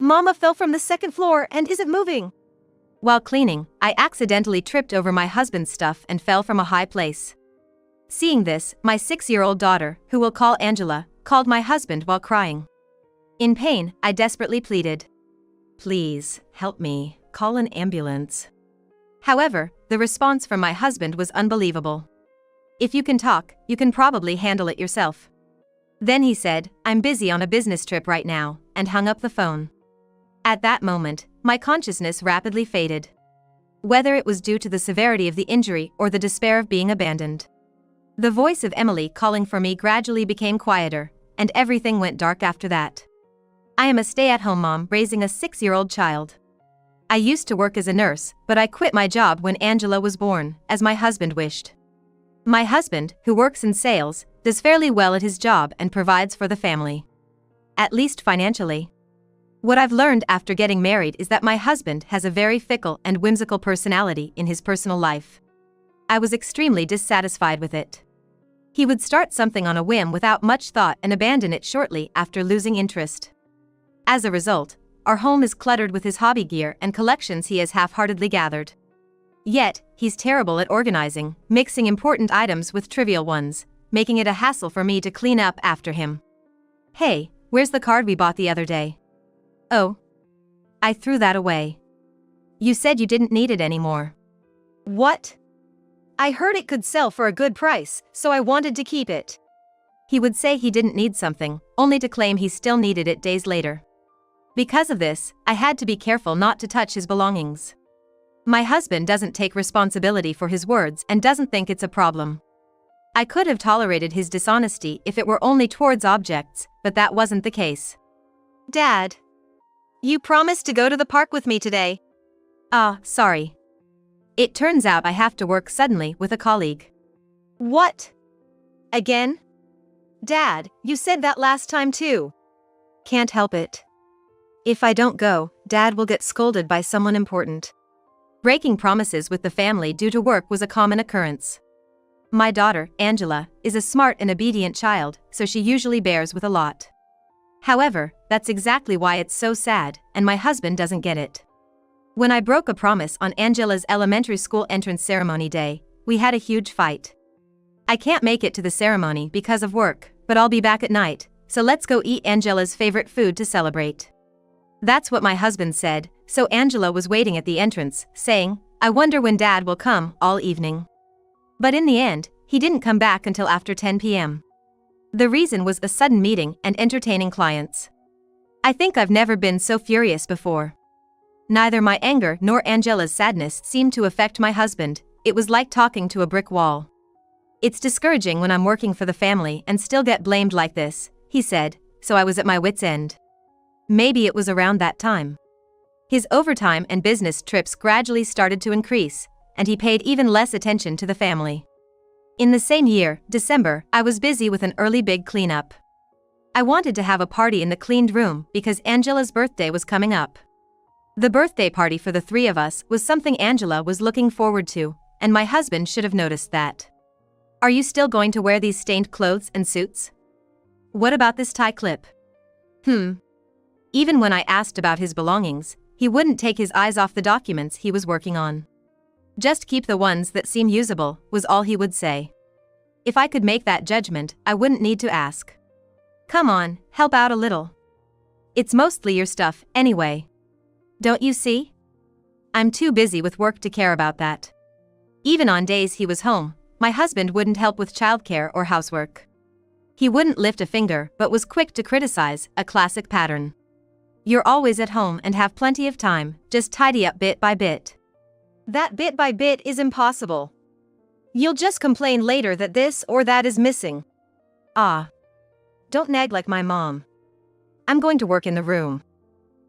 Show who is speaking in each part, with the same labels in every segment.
Speaker 1: Mama fell from the second floor and isn't moving. While cleaning, I accidentally tripped over my husband's stuff and fell from a high place. Seeing this, my 6-year-old daughter, who we'll call Angela, called my husband while crying. In pain, I desperately pleaded. "Please, help me, call an ambulance." However, the response from my husband was unbelievable. "If you can talk, you can probably handle it yourself." Then he said, "I'm busy on a business trip right now," and hung up the phone. At that moment, my consciousness rapidly faded. Whether it was due to the severity of the injury or the despair of being abandoned. The voice of Emily calling for me gradually became quieter, and everything went dark after that. I am a stay-at-home mom raising a 6-year-old child. I used to work as a nurse, but I quit my job when Angela was born, as my husband wished. My husband, who works in sales, does fairly well at his job and provides for the family. At least financially. What I've learned after getting married is that my husband has a very fickle and whimsical personality in his personal life. I was extremely dissatisfied with it. He would start something on a whim without much thought and abandon it shortly after losing interest. As a result, our home is cluttered with his hobby gear and collections he has half-heartedly gathered. Yet, he's terrible at organizing, mixing important items with trivial ones, making it a hassle for me to clean up after him. "Hey, where's the card we bought the other day?" "Oh. I threw that away." "You said you didn't need it anymore." "What? I heard it could sell for a good price, so I wanted to keep it." He would say he didn't need something, only to claim he still needed it days later. Because of this, I had to be careful not to touch his belongings. My husband doesn't take responsibility for his words and doesn't think it's a problem. I could have tolerated his dishonesty if it were only towards objects, but that wasn't the case. "Dad, you promised to go to the park with me today." Sorry. It turns out I have to work suddenly with a colleague." "What? Again? Dad, you said that last time too." "Can't help it. If I don't go, Dad will get scolded by someone important." Breaking promises with the family due to work was a common occurrence. My daughter, Angela, is a smart and obedient child, so she usually bears with a lot. However, that's exactly why it's so sad, and my husband doesn't get it. When I broke a promise on Angela's elementary school entrance ceremony day, we had a huge fight. "I can't make it to the ceremony because of work, but I'll be back at night, so let's go eat Angela's favorite food to celebrate." That's what my husband said, so Angela was waiting at the entrance, saying, "I wonder when Dad will come," all evening. But in the end, he didn't come back until after 10 p.m. The reason was a sudden meeting and entertaining clients. I think I've never been so furious before. Neither my anger nor Angela's sadness seemed to affect my husband. It was like talking to a brick wall. "It's discouraging when I'm working for the family and still get blamed like this," he said, so I was at my wit's end. Maybe it was around that time. His overtime and business trips gradually started to increase, and he paid even less attention to the family. In the same year, December, I was busy with an early big cleanup. I wanted to have a party in the cleaned room because Angela's birthday was coming up. The birthday party for the three of us was something Angela was looking forward to, and my husband should have noticed that. "Are you still going to wear these stained clothes and suits? What about this tie clip?" Even when I asked about his belongings, he wouldn't take his eyes off the documents he was working on. "Just keep the ones that seem usable," was all he would say. If I could make that judgment, I wouldn't need to ask. "Come on, help out a little. It's mostly your stuff, anyway. Don't you see? I'm too busy with work to care about that." Even on days he was home, my husband wouldn't help with childcare or housework. He wouldn't lift a finger but was quick to criticize, a classic pattern. "You're always at home and have plenty of time, just tidy up bit by bit." That bit by bit is impossible. You'll just complain later that this or that is missing. Don't nag like my mom. I'm going to work in the room.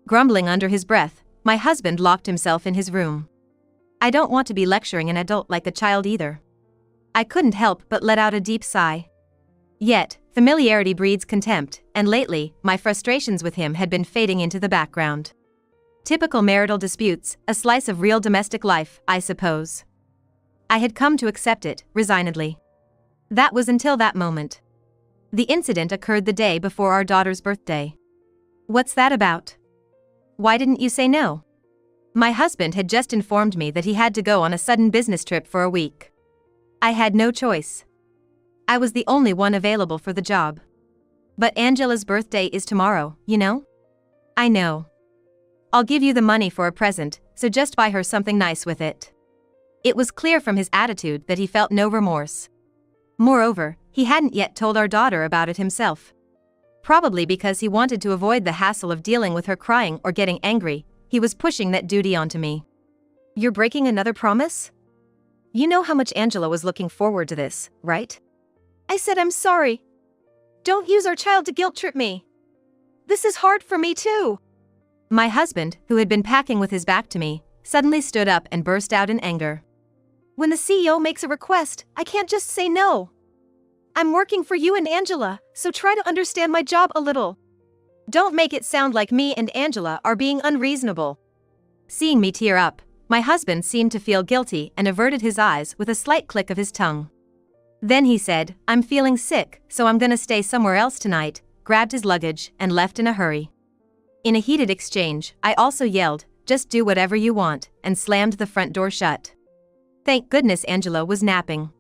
Speaker 1: Grumbling under his breath, my husband locked himself in his room. I don't want to be lecturing an adult like a child either. I couldn't help but let out a deep sigh. Yet, familiarity breeds contempt, and lately, my frustrations with him had been fading into the background. Typical marital disputes, a slice of real domestic life, I suppose. I had come to accept it, resignedly. That was until that moment. The incident occurred the day before our daughter's birthday. "What's that about?" Why didn't you say no? My husband had just informed me that he had to go on a sudden business trip for a week. I had no choice. I was the only one available for the job. But Angela's birthday is tomorrow, you know? I know. I'll give you the money for a present, so just buy her something nice with it. It was clear from his attitude that he felt no remorse. Moreover, he hadn't yet told our daughter about it himself. Probably because he wanted to avoid the hassle of dealing with her crying or getting angry, he was pushing that duty onto me. You're breaking another promise? You know how much Angela was looking forward to this, right? I said I'm sorry. Don't use our child to guilt trip me. This is hard for me too. My husband, who had been packing with his back to me, suddenly stood up and burst out in anger. When the CEO makes a request, I can't just say no. I'm working for you and Angela, so try to understand my job a little. Don't make it sound like me and Angela are being unreasonable. Seeing me tear up, my husband seemed to feel guilty and averted his eyes with a slight click of his tongue. Then he said, I'm feeling sick, so I'm gonna stay somewhere else tonight, grabbed his luggage, and left in a hurry. In a heated exchange, I also yelled, just do whatever you want, and slammed the front door shut. Thank goodness Angela was napping.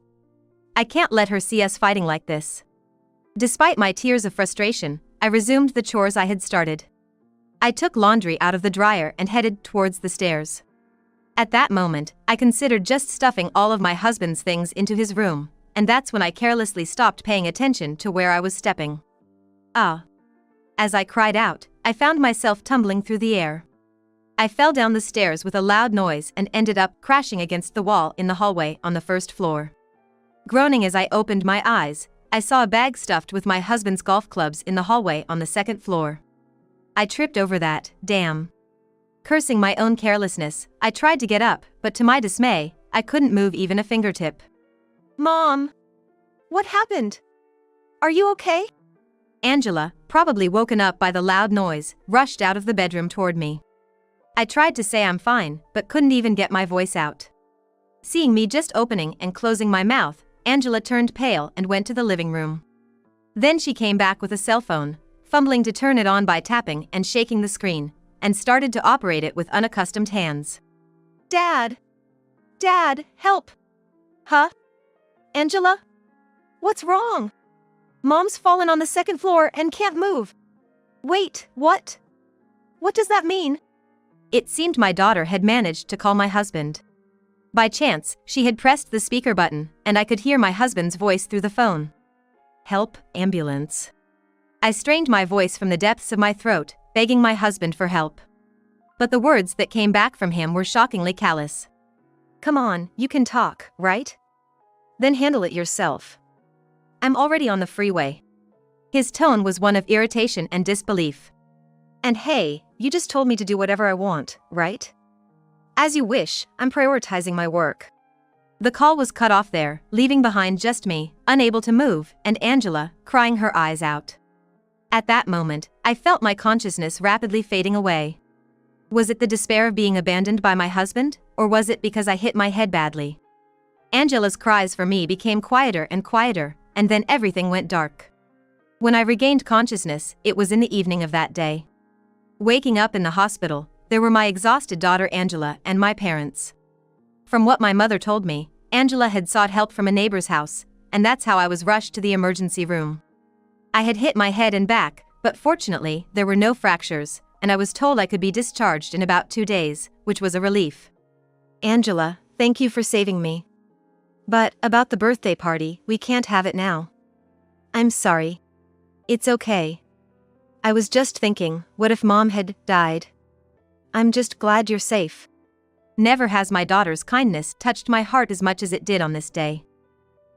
Speaker 1: I can't let her see us fighting like this. Despite my tears of frustration, I resumed the chores I had started. I took laundry out of the dryer and headed towards the stairs. At that moment, I considered just stuffing all of my husband's things into his room, and that's when I carelessly stopped paying attention to where I was stepping. Ah! As I cried out, I found myself tumbling through the air. I fell down the stairs with a loud noise and ended up crashing against the wall in the hallway on the first floor. Groaning as I opened my eyes, I saw a bag stuffed with my husband's golf clubs in the hallway on the second floor. I tripped over that, damn. Cursing my own carelessness, I tried to get up, but to my dismay, I couldn't move even a fingertip. Mom! What happened? Are you okay? Angela, probably woken up by the loud noise, rushed out of the bedroom toward me. I tried to say I'm fine, but couldn't even get my voice out. Seeing me just opening and closing my mouth, Angela turned pale and went to the living room. Then she came back with a cell phone, fumbling to turn it on by tapping and shaking the screen, and started to operate it with unaccustomed hands. Dad! Dad, help! Huh? Angela? What's wrong? Mom's fallen on the second floor and can't move. Wait, what? What does that mean? It seemed my daughter had managed to call my husband. By chance, she had pressed the speaker button, and I could hear my husband's voice through the phone. Help, ambulance. I strained my voice from the depths of my throat, begging my husband for help. But the words that came back from him were shockingly callous. Come on, you can talk, right? Then handle it yourself. I'm already on the freeway. His tone was one of irritation and disbelief. And hey, you just told me to do whatever I want, right? As you wish, I'm prioritizing my work. The call was cut off there, leaving behind just me, unable to move, and Angela, crying her eyes out. At that moment, I felt my consciousness rapidly fading away. Was it the despair of being abandoned by my husband, or was it because I hit my head badly? Angela's cries for me became quieter and quieter, and then everything went dark. When I regained consciousness, it was in the evening of that day. Waking up in the hospital, there were my exhausted daughter Angela and my parents. From what my mother told me, Angela had sought help from a neighbor's house, and that's how I was rushed to the emergency room. I had hit my head and back, but fortunately, there were no fractures, and I was told I could be discharged in about 2 days, which was a relief. Angela, thank you for saving me. But about the birthday party, we can't have it now. I'm sorry. It's okay. I was just thinking, what if Mom had died? I'm just glad you're safe. Never has my daughter's kindness touched my heart as much as it did on this day.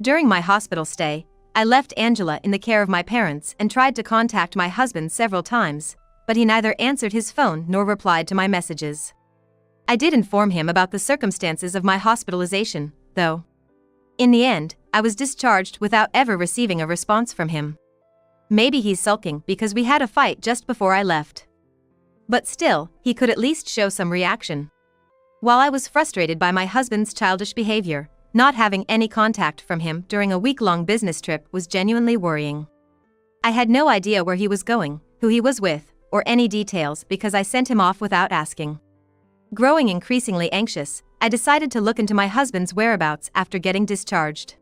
Speaker 1: During my hospital stay, I left Angela in the care of my parents and tried to contact my husband several times, but he neither answered his phone nor replied to my messages. I did inform him about the circumstances of my hospitalization, though. In the end, I was discharged without ever receiving a response from him. Maybe he's sulking because we had a fight just before I left. But still, he could at least show some reaction. While I was frustrated by my husband's childish behavior, not having any contact from him during a week-long business trip was genuinely worrying. I had no idea where he was going, who he was with, or any details because I sent him off without asking. Growing increasingly anxious, I decided to look into my husband's whereabouts after getting discharged.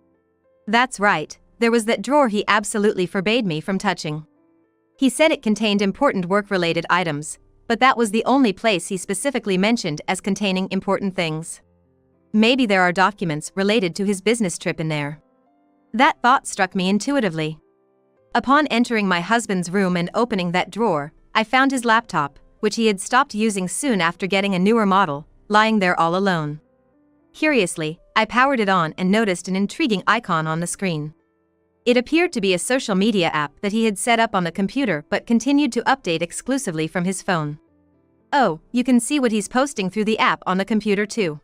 Speaker 1: That's right, there was that drawer he absolutely forbade me from touching. He said it contained important work-related items, but that was the only place he specifically mentioned as containing important things. Maybe there are documents related to his business trip in there. That thought struck me intuitively. Upon entering my husband's room and opening that drawer, I found his laptop, which he had stopped using soon after getting a newer model, lying there all alone. Curiously, I powered it on and noticed an intriguing icon on the screen. It appeared to be a social media app that he had set up on the computer but continued to update exclusively from his phone. Oh, you can see what he's posting through the app on the computer too.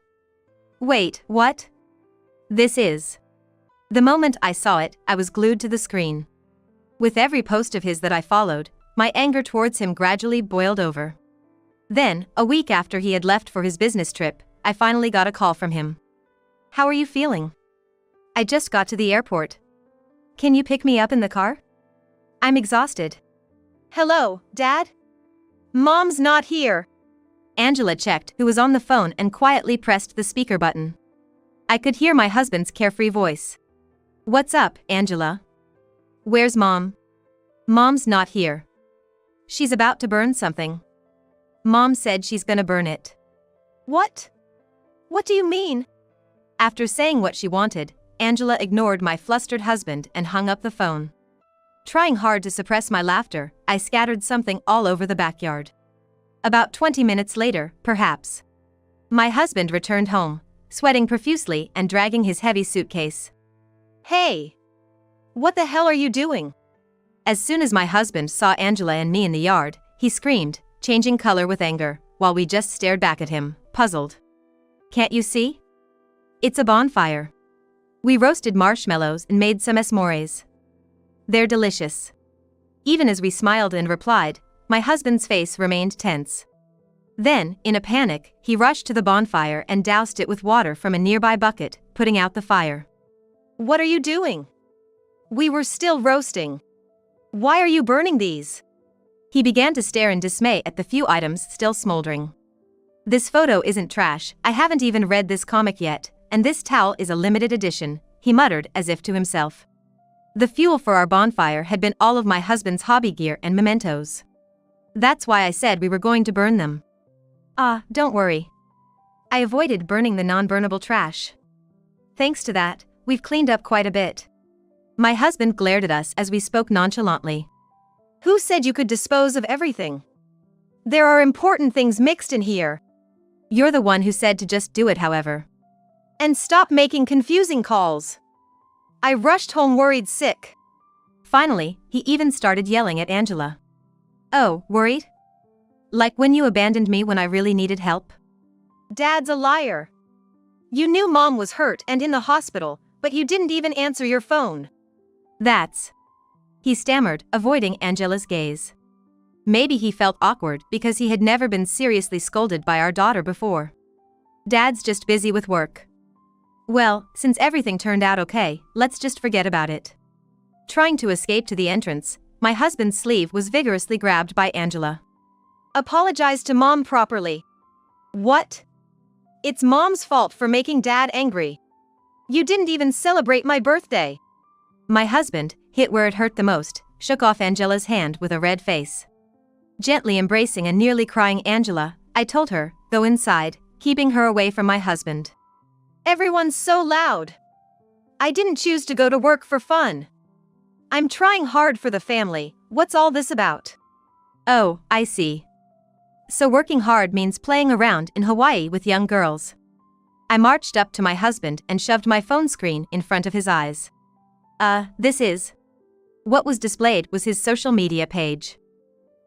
Speaker 1: Wait, what? This is. The moment I saw it, I was glued to the screen. With every post of his that I followed, my anger towards him gradually boiled over. Then, a week after he had left for his business trip, I finally got a call from him. How are you feeling? I just got to the airport. Can you pick me up in the car? I'm exhausted. Hello, Dad? Mom's not here. Angela checked who was on the phone and quietly pressed the speaker button. I could hear my husband's carefree voice. What's up, Angela? Where's Mom? Mom's not here. She's about to burn something. Mom said she's gonna burn it. What? What do you mean? After saying what she wanted, Angela ignored my flustered husband and hung up the phone. Trying hard to suppress my laughter, I scattered something all over the backyard. About 20 minutes later, perhaps. My husband returned home, sweating profusely and dragging his heavy suitcase. Hey! What the hell are you doing? As soon as my husband saw Angela and me in the yard, he screamed, changing color with anger, while we just stared back at him, puzzled. Can't you see? It's a bonfire. We roasted marshmallows and made some s'mores. They're delicious. Even as we smiled and replied, my husband's face remained tense. Then, in a panic, he rushed to the bonfire and doused it with water from a nearby bucket, putting out the fire. What are you doing? We were still roasting. Why are you burning these? He began to stare in dismay at the few items still smoldering. This photo isn't trash, I haven't even read this comic yet, and this towel is a limited edition, he muttered as if to himself. The fuel for our bonfire had been all of my husband's hobby gear and mementos. That's why I said we were going to burn them. Don't worry. I avoided burning the non-burnable trash. Thanks to that, we've cleaned up quite a bit. My husband glared at us as we spoke nonchalantly. Who said you could dispose of everything? There are important things mixed in here. You're the one who said to just do it, however. And stop making confusing calls. I rushed home worried sick. Finally, he even started yelling at Angela. Oh, worried? Like when you abandoned me when I really needed help? Dad's a liar. You knew Mom was hurt and in the hospital, but you didn't even answer your phone. That's... He stammered, avoiding Angela's gaze. Maybe he felt awkward because he had never been seriously scolded by our daughter before. Dad's just busy with work. Well, since everything turned out okay, let's just forget about it. Trying to escape to the entrance, my husband's sleeve was vigorously grabbed by Angela. Apologize to Mom properly. What? It's Mom's fault for making Dad angry. You didn't even celebrate my birthday. My husband, hit where it hurt the most, shook off Angela's hand with a red face. Gently embracing a nearly crying Angela, I told her, go inside, keeping her away from my husband. Everyone's so loud. I didn't choose to go to work for fun. I'm trying hard for the family, what's all this about? Oh, I see. So working hard means playing around in Hawaii with young girls. I marched up to my husband and shoved my phone screen in front of his eyes. This is... What was displayed was his social media page.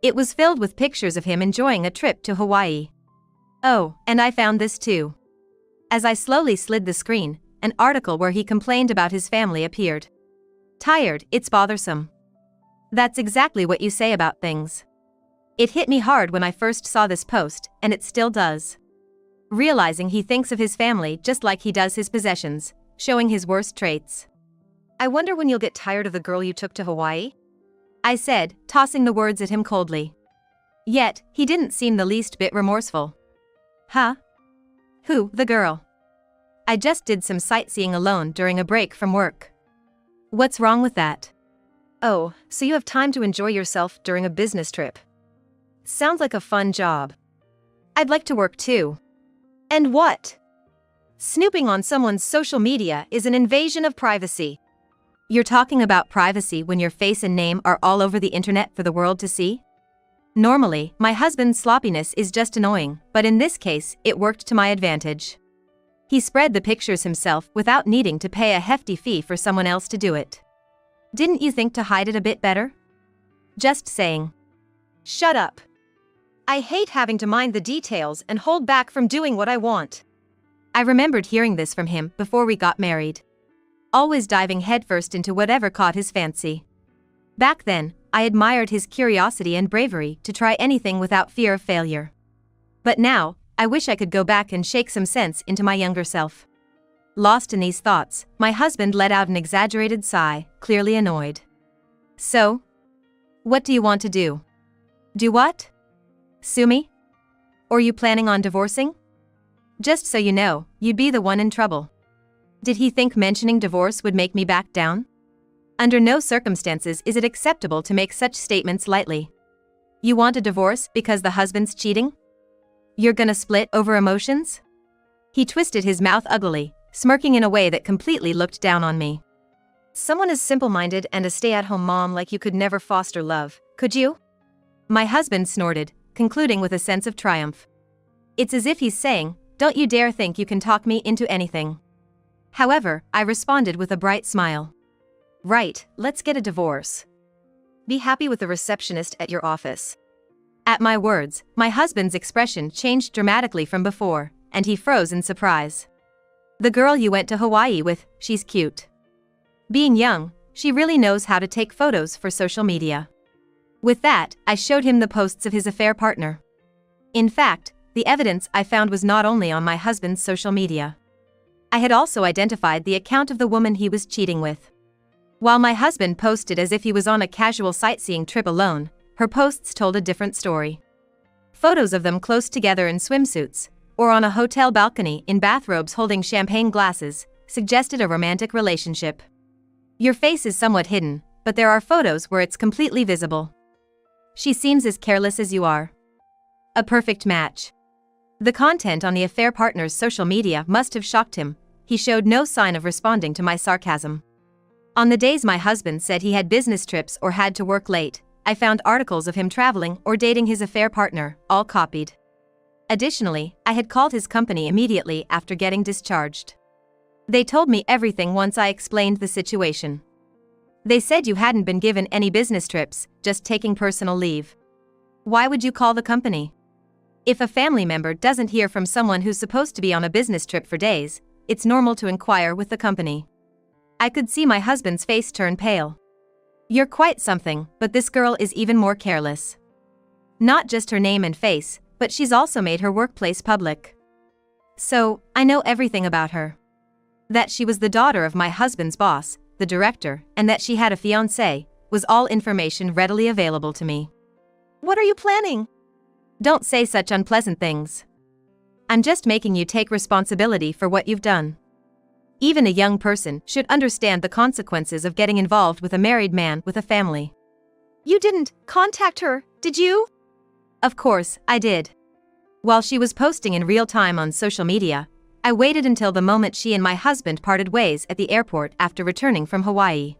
Speaker 1: It was filled with pictures of him enjoying a trip to Hawaii. Oh, and I found this too. As I slowly slid the screen, an article where he complained about his family appeared. Tired, it's bothersome. That's exactly what you say about things. It hit me hard when I first saw this post, and it still does. Realizing he thinks of his family just like he does his possessions, showing his worst traits. I wonder when you'll get tired of the girl you took to Hawaii? I said, tossing the words at him coldly. Yet, he didn't seem the least bit remorseful. Huh? Who, the girl? I just did some sightseeing alone during a break from work. What's wrong with that? Oh, so you have time to enjoy yourself during a business trip. Sounds like a fun job. I'd like to work too. And what? Snooping on someone's social media is an invasion of privacy. You're talking about privacy when your face and name are all over the internet for the world to see? Normally, my husband's sloppiness is just annoying, but in this case, it worked to my advantage. He spread the pictures himself without needing to pay a hefty fee for someone else to do it. Didn't you think to hide it a bit better? Just saying. Shut up. I hate having to mind the details and hold back from doing what I want. I remembered hearing this from him before we got married. Always diving headfirst into whatever caught his fancy. Back then, I admired his curiosity and bravery to try anything without fear of failure. But now, I wish I could go back and shake some sense into my younger self. Lost in these thoughts, my husband let out an exaggerated sigh, clearly annoyed. So? What do you want to do? Do what? Sue me? Or you planning on divorcing? Just so you know, you'd be the one in trouble. Did he think mentioning divorce would make me back down? Under no circumstances is it acceptable to make such statements lightly. You want a divorce because the husband's cheating? You're gonna split over emotions? He twisted his mouth uglily, smirking in a way that completely looked down on me. Someone as simple-minded and a stay-at-home mom like you could never foster love, could you? My husband snorted, concluding with a sense of triumph. It's as if he's saying, don't you dare think you can talk me into anything. However, I responded with a bright smile. Right, let's get a divorce. Be happy with the receptionist at your office. At my words, my husband's expression changed dramatically from before, and he froze in surprise. The girl you went to Hawaii with, she's cute. Being young, she really knows how to take photos for social media. With that, I showed him the posts of his affair partner. In fact, the evidence I found was not only on my husband's social media. I had also identified the account of the woman he was cheating with. While my husband posted as if he was on a casual sightseeing trip alone, her posts told a different story. Photos of them close together in swimsuits, or on a hotel balcony in bathrobes holding champagne glasses, suggested a romantic relationship. Your face is somewhat hidden, but there are photos where it's completely visible. She seems as careless as you are. A perfect match. The content on the affair partner's social media must have shocked him. He showed no sign of responding to my sarcasm. On the days my husband said he had business trips or had to work late, I found articles of him traveling or dating his affair partner, all copied. Additionally, I had called his company immediately after getting discharged. They told me everything once I explained the situation. They said you hadn't been given any business trips, just taking personal leave. Why would you call the company? If a family member doesn't hear from someone who's supposed to be on a business trip for days, it's normal to inquire with the company. I could see my husband's face turn pale. You're quite something, but this girl is even more careless. Not just her name and face, but she's also made her workplace public. So, I know everything about her. That she was the daughter of my husband's boss, the director, and that she had a fiancé, was all information readily available to me. What are you planning? Don't say such unpleasant things. I'm just making you take responsibility for what you've done. Even a young person should understand the consequences of getting involved with a married man with a family. You didn't contact her, did you? Of course, I did. While she was posting in real time on social media, I waited until the moment she and my husband parted ways at the airport after returning from Hawaii.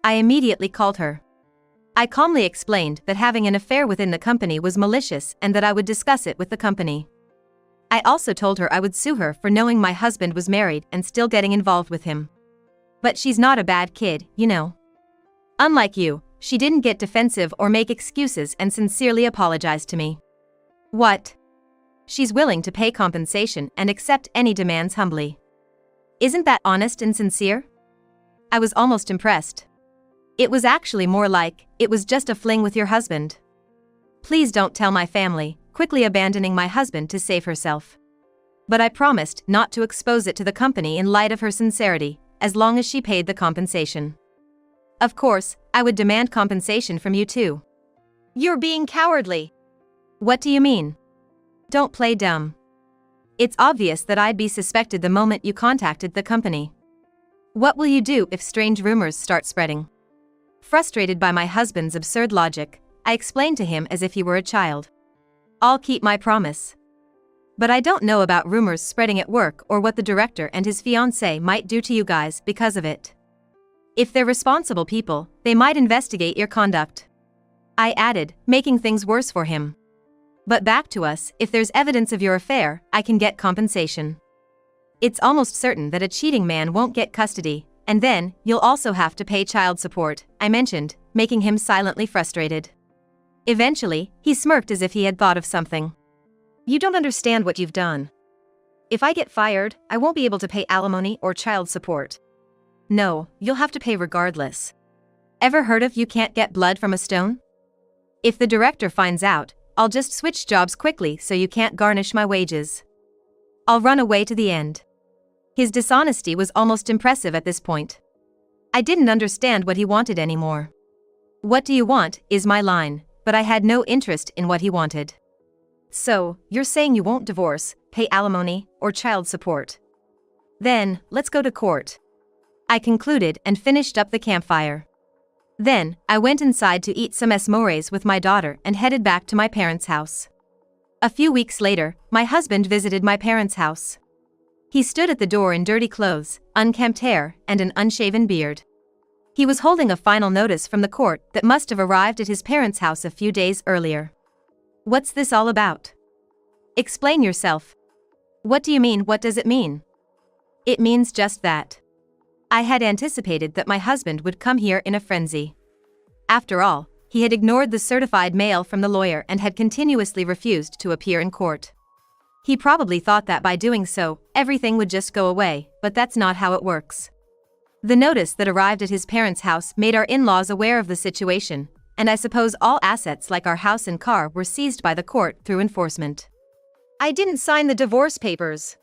Speaker 1: I immediately called her. I calmly explained that having an affair within the company was malicious and that I would discuss it with the company. I also told her I would sue her for knowing my husband was married and still getting involved with him. But she's not a bad kid, you know. Unlike you, she didn't get defensive or make excuses and sincerely apologized to me. What? She's willing to pay compensation and accept any demands humbly. Isn't that honest and sincere? I was almost impressed. It was actually more like, it was just a fling with your husband. Please don't tell my family, quickly abandoning my husband to save herself. But I promised not to expose it to the company in light of her sincerity, as long as she paid the compensation. Of course, I would demand compensation from you too. You're being cowardly. What do you mean? Don't play dumb. It's obvious that I'd be suspected the moment you contacted the company. What will you do if strange rumors start spreading? Frustrated by my husband's absurd logic, I explained to him as if he were a child. I'll keep my promise. But I don't know about rumors spreading at work or what the director and his fiancée might do to you guys because of it. If they're responsible people, they might investigate your conduct. I added, making things worse for him. But back to us, if there's evidence of your affair, I can get compensation. It's almost certain that a cheating man won't get custody, and then, you'll also have to pay child support, I mentioned, making him silently frustrated. Eventually, he smirked as if he had thought of something. You don't understand what you've done. If I get fired, I won't be able to pay alimony or child support. No, you'll have to pay regardless. Ever heard of you can't get blood from a stone? If the director finds out, I'll just switch jobs quickly so you can't garnish my wages. I'll run away to the end. His dishonesty was almost impressive at this point. I didn't understand what he wanted anymore. What do you want, is my line, but I had no interest in what he wanted. So, you're saying you won't divorce, pay alimony, or child support? Then, let's go to court. I concluded and finished up the campfire. Then, I went inside to eat some s'mores with my daughter and headed back to my parents' house. A few weeks later, my husband visited my parents' house. He stood at the door in dirty clothes, unkempt hair, and an unshaven beard. He was holding a final notice from the court that must have arrived at his parents' house a few days earlier. What's this all about? Explain yourself. What do you mean? What does it mean? It means just that. I had anticipated that my husband would come here in a frenzy. After all, he had ignored the certified mail from the lawyer and had continuously refused to appear in court. He probably thought that by doing so, everything would just go away, but that's not how it works. The notice that arrived at his parents' house made our in-laws aware of the situation, and I suppose all assets like our house and car were seized by the court through enforcement. I didn't sign the divorce papers.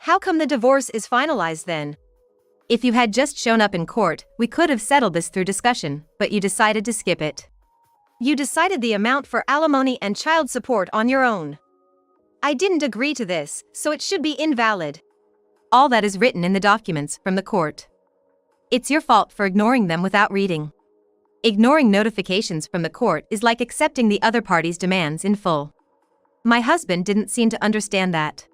Speaker 1: How come the divorce is finalized then? If you had just shown up in court, we could have settled this through discussion, but you decided to skip it. You decided the amount for alimony and child support on your own. I didn't agree to this, so it should be invalid. All that is written in the documents from the court. It's your fault for ignoring them without reading. Ignoring notifications from the court is like accepting the other party's demands in full. My husband didn't seem to understand that.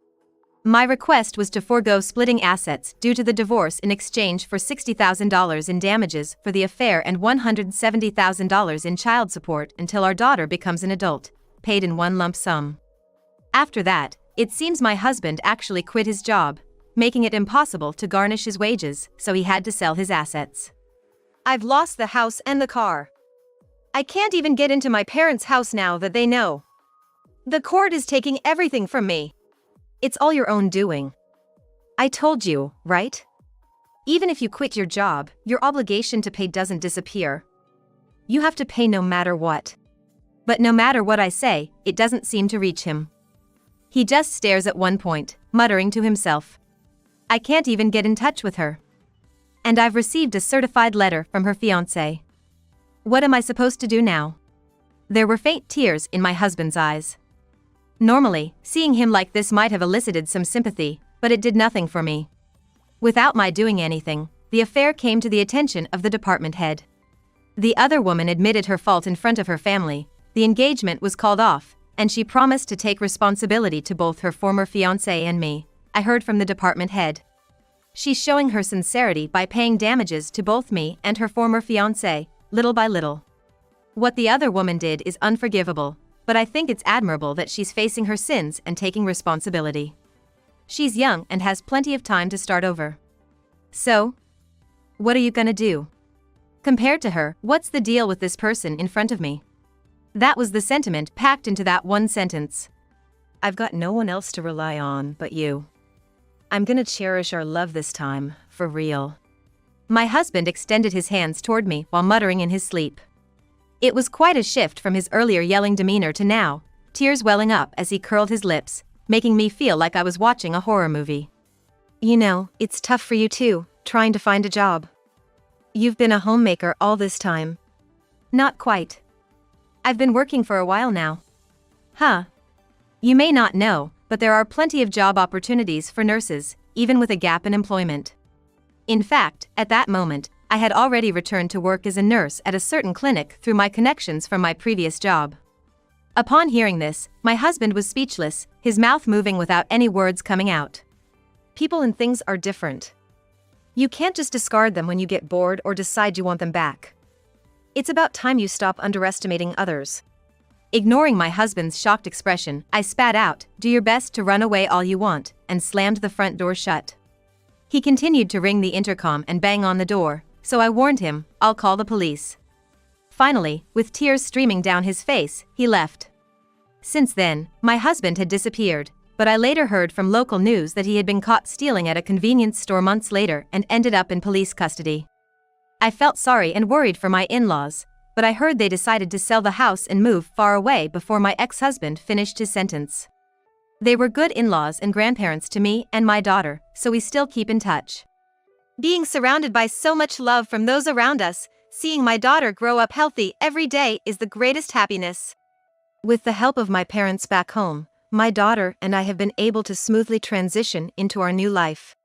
Speaker 1: My request was to forego splitting assets due to the divorce in exchange for $60,000 in damages for the affair and $170,000 in child support until our daughter becomes an adult, paid in one lump sum. After that, it seems my husband actually quit his job, making it impossible to garnish his wages, so he had to sell his assets. I've lost the house and the car. I can't even get into my parents' house now that they know. The court is taking everything from me. It's all your own doing. I told you, right? Even if you quit your job, your obligation to pay doesn't disappear. You have to pay no matter what. But no matter what I say, it doesn't seem to reach him. He just stares at one point, muttering to himself. I can't even get in touch with her. And I've received a certified letter from her fiancé. What am I supposed to do now? There were faint tears in my husband's eyes. Normally, seeing him like this might have elicited some sympathy, but it did nothing for me. Without my doing anything, the affair came to the attention of the department head. The other woman admitted her fault in front of her family, the engagement was called off, and she promised to take responsibility to both her former fiancé and me, I heard from the department head. She's showing her sincerity by paying damages to both me and her former fiancé, little by little. What the other woman did is unforgivable, but I think it's admirable that she's facing her sins and taking responsibility. She's young and has plenty of time to start over. So, what are you gonna do? Compared to her, what's the deal with this person in front of me? That was the sentiment packed into that one sentence. I've got no one else to rely on but you. I'm gonna cherish our love this time, for real. My husband extended his hands toward me while muttering in his sleep. It was quite a shift from his earlier yelling demeanor to now, tears welling up as he curled his lips, making me feel like I was watching a horror movie. You know, it's tough for you too, trying to find a job. You've been a homemaker all this time. Not quite. I've been working for a while now. Huh. You may not know, but there are plenty of job opportunities for nurses, even with a gap in employment. In fact, at that moment, I had already returned to work as a nurse at a certain clinic through my connections from my previous job. Upon hearing this, my husband was speechless, his mouth moving without any words coming out. People and things are different. You can't just discard them when you get bored or decide you want them back. It's about time you stop underestimating others. Ignoring my husband's shocked expression, I spat out, "Do your best to run away all you want," and slammed the front door shut. He continued to ring the intercom and bang on the door, so I warned him, "I'll call the police." Finally, with tears streaming down his face, he left. Since then, my husband had disappeared, but I later heard from local news that he had been caught stealing at a convenience store months later and ended up in police custody. I felt sorry and worried for my in-laws, but I heard they decided to sell the house and move far away before my ex-husband finished his sentence. They were good in-laws and grandparents to me and my daughter, so we still keep in touch. Being surrounded by so much love from those around us, seeing my daughter grow up healthy every day is the greatest happiness. With the help of my parents back home, my daughter and I have been able to smoothly transition into our new life.